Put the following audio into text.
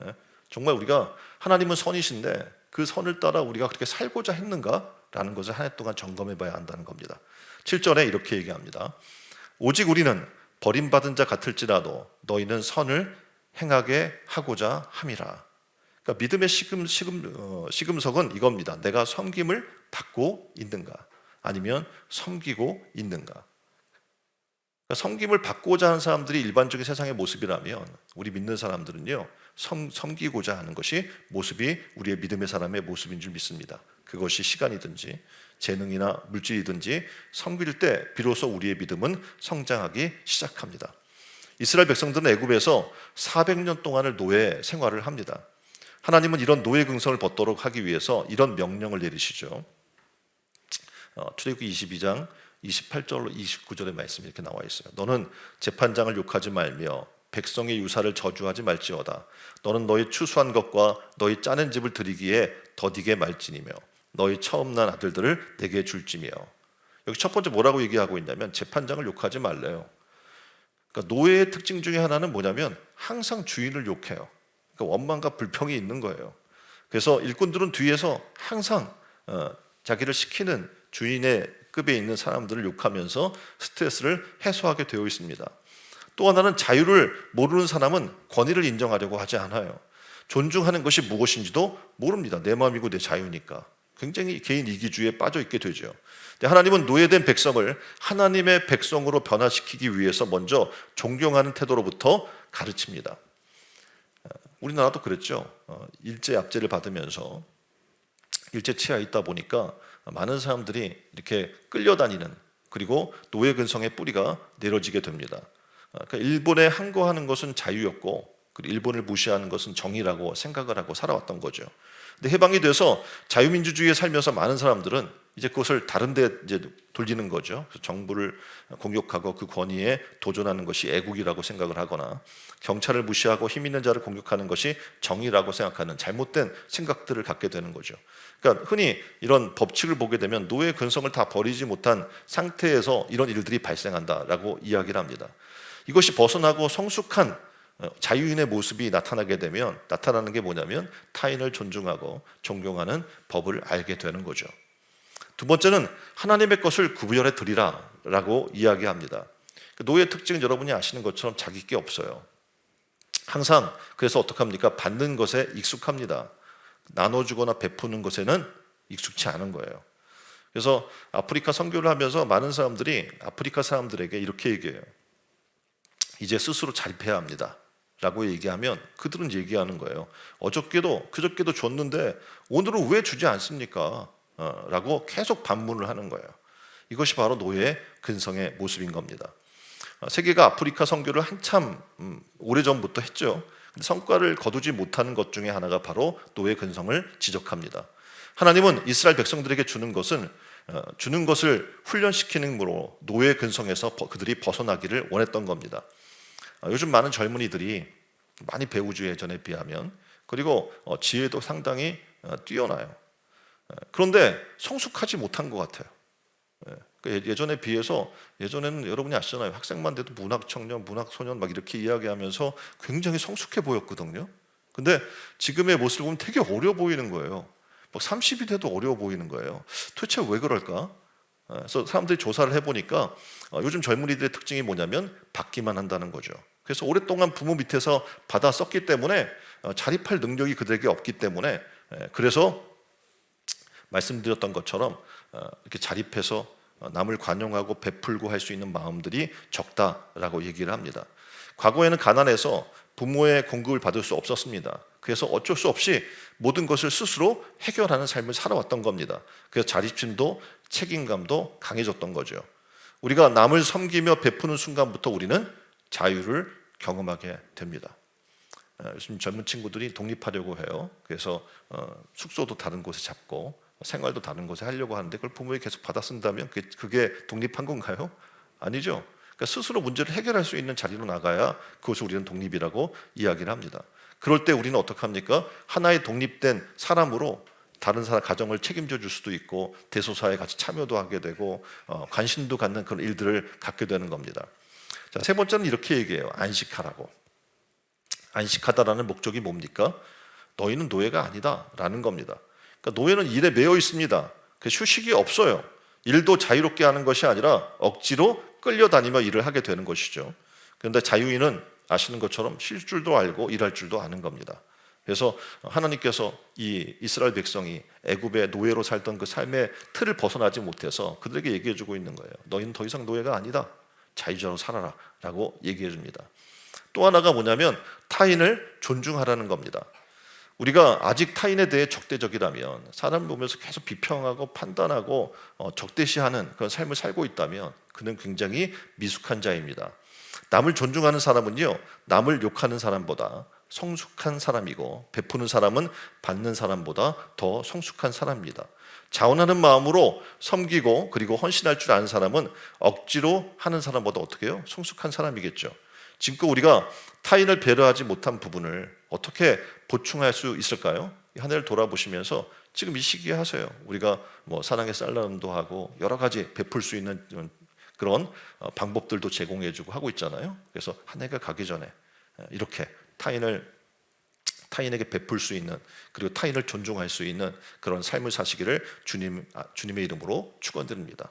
예? 정말 우리가 하나님은 선이신데 그 선을 따라 우리가 그렇게 살고자 했는가라는 것을 한 해 동안 점검해 봐야 한다는 겁니다. 7절에 이렇게 얘기합니다. 오직 우리는 버림받은 자 같을지라도 너희는 선을 행하게 하고자 함이라. 그러니까 믿음의 시금석은 이겁니다. 내가 섬김을 받고 있는가 아니면 섬기고 있는가. 그러니까 섬김을 받고자 하는 사람들이 일반적인 세상의 모습이라면 우리 믿는 사람들은요 섬기고자 하는 것이 모습이 우리의 믿음의 사람의 모습인 줄 믿습니다. 그것이 시간이든지 재능이나 물질이든지 섬길 때 비로소 우리의 믿음은 성장하기 시작합니다. 이스라엘 백성들은 애굽에서 400년 동안을 노예 생활을 합니다. 하나님은 이런 노예 근성을 벗도록 하기 위해서 이런 명령을 내리시죠. 출애굽기 22장 28절로 29절의 말씀이 이렇게 나와 있어요. 너는 재판장을 욕하지 말며 백성의 유사를 저주하지 말지어다. 너는 너희 추수한 것과 너희 짜낸 집을 드리기에 더디게 말지니며 너희 처음 난 아들들을 내게 줄지며. 여기 첫 번째 뭐라고 얘기하고 있냐면 재판장을 욕하지 말래요. 그러니까 노예의 특징 중에 하나는 뭐냐면 항상 주인을 욕해요. 그러니까 원망과 불평이 있는 거예요. 그래서 일꾼들은 뒤에서 항상 자기를 시키는 주인의 급에 있는 사람들을 욕하면서 스트레스를 해소하게 되어 있습니다. 또 하나는 자유를 모르는 사람은 권위를 인정하려고 하지 않아요. 존중하는 것이 무엇인지도 모릅니다. 내 마음이고 내 자유니까. 굉장히 개인 이기주의에 빠져 있게 되죠. 하나님은 노예된 백성을 하나님의 백성으로 변화시키기 위해서 먼저 존경하는 태도로부터 가르칩니다. 우리나라도 그랬죠. 일제 압제를 받으면서 일제 치하에 있다 보니까 많은 사람들이 이렇게 끌려다니는 그리고 노예 근성의 뿌리가 내려지게 됩니다. 그러니까 일본에 항거하는 것은 자유였고 그리고 일본을 무시하는 것은 정의라고 생각을 하고 살아왔던 거죠. 근데 해방이 돼서 자유민주주의에 살면서 많은 사람들은 이제 그것을 다른 데 이제 돌리는 거죠. 그래서 정부를 공격하고 그 권위에 도전하는 것이 애국이라고 생각을 하거나 경찰을 무시하고 힘 있는 자를 공격하는 것이 정의라고 생각하는 잘못된 생각들을 갖게 되는 거죠. 그러니까 흔히 이런 법칙을 보게 되면 노예 근성을 다 버리지 못한 상태에서 이런 일들이 발생한다라고 이야기를 합니다. 이것이 벗어나고 성숙한 자유인의 모습이 나타나게 되면 나타나는 게 뭐냐면 타인을 존중하고 존경하는 법을 알게 되는 거죠. 두 번째는 하나님의 것을 구별해 드리라 라고 이야기합니다. 노예의 특징은 여러분이 아시는 것처럼 자기 게 없어요. 항상 그래서 어떡합니까? 받는 것에 익숙합니다. 나눠주거나 베푸는 것에는 익숙치 않은 거예요. 그래서 아프리카 선교를 하면서 많은 사람들이 아프리카 사람들에게 이렇게 얘기해요. 이제 스스로 자립해야 합니다 라고 얘기하면 그들은 얘기하는 거예요. 어저께도 그저께도 줬는데 오늘은 왜 주지 않습니까? 라고 계속 반문을 하는 거예요. 이것이 바로 노예의 근성의 모습인 겁니다. 세계가 아프리카 선교를 한참 오래전부터 했죠. 근데 성과를 거두지 못하는 것 중에 하나가 바로 노예 근성을 지적합니다. 하나님은 이스라엘 백성들에게 주는 것을 훈련시키는 힘으로 노예 근성에서 그들이 벗어나기를 원했던 겁니다. 요즘 많은 젊은이들이 많이 배우죠. 예전에 비하면. 그리고 지혜도 상당히 뛰어나요. 그런데 성숙하지 못한 것 같아요. 예전에 비해서 예전에는 여러분이 아시잖아요. 학생만 돼도 문학청년, 문학소년 막 이렇게 이야기하면서 굉장히 성숙해 보였거든요. 근데 지금의 모습을 보면 되게 어려 보이는 거예요. 막 30이 돼도 어려워 보이는 거예요. 도대체 왜 그럴까? 그래서 사람들이 조사를 해보니까 요즘 젊은이들의 특징이 뭐냐면 받기만 한다는 거죠. 그래서 오랫동안 부모 밑에서 받아 썼기 때문에 자립할 능력이 그들에게 없기 때문에 그래서 말씀드렸던 것처럼 이렇게 자립해서 남을 관용하고 베풀고 할 수 있는 마음들이 적다라고 얘기를 합니다. 과거에는 가난해서 부모의 공급을 받을 수 없었습니다. 그래서 어쩔 수 없이 모든 것을 스스로 해결하는 삶을 살아왔던 겁니다. 그래서 자립심도 책임감도 강해졌던 거죠. 우리가 남을 섬기며 베푸는 순간부터 우리는 자유를 경험하게 됩니다. 요즘 젊은 친구들이 독립하려고 해요. 그래서 숙소도 다른 곳에 잡고 생활도 다른 곳에 하려고 하는데 그걸 부모에 계속 받아 쓴다면 그게 독립한 건가요? 아니죠. 그러니까 스스로 문제를 해결할 수 있는 자리로 나가야 그것을 우리는 독립이라고 이야기를 합니다. 그럴 때 우리는 어떡합니까? 하나의 독립된 사람으로 다른 사람 가정을 책임져 줄 수도 있고 대소사에 같이 참여도 하게 되고 관심도 갖는 그런 일들을 갖게 되는 겁니다. 자, 세 번째는 이렇게 얘기해요. 안식하라고. 안식하다라는 목적이 뭡니까? 너희는 노예가 아니다라는 겁니다. 그러니까 노예는 일에 매여 있습니다. 그 휴식이 없어요. 일도 자유롭게 하는 것이 아니라 억지로 끌려다니며 일을 하게 되는 것이죠. 그런데 자유인은 아시는 것처럼 쉴 줄도 알고 일할 줄도 아는 겁니다. 그래서 하나님께서 이 이스라엘 백성이 애굽의 노예로 살던 그 삶의 틀을 벗어나지 못해서 그들에게 얘기해 주고 있는 거예요. 너희는 더 이상 노예가 아니다. 자유자로 살아라 라고 얘기해 줍니다. 또 하나가 뭐냐면 타인을 존중하라는 겁니다. 우리가 아직 타인에 대해 적대적이라면, 사람 보면서 계속 비평하고 판단하고 적대시하는 그런 삶을 살고 있다면 그는 굉장히 미숙한 자입니다. 남을 존중하는 사람은요, 남을 욕하는 사람보다 성숙한 사람이고, 베푸는 사람은 받는 사람보다 더 성숙한 사람입니다. 자원하는 마음으로 섬기고 그리고 헌신할 줄 아는 사람은 억지로 하는 사람보다 어떻게 해요? 성숙한 사람이겠죠. 지금껏 우리가 타인을 배려하지 못한 부분을 어떻게 보충할 수 있을까요? 한 해를 돌아보시면서 지금 이 시기에 하세요. 우리가 뭐 사랑의 쌀나눔도 하고 여러 가지 베풀 수 있는 그런 방법들도 제공해주고 하고 있잖아요. 그래서 한 해가 가기 전에 이렇게 타인에게 베풀 수 있는, 그리고 타인을 존중할 수 있는 그런 삶을 사시기를 주님의 이름으로 축원드립니다.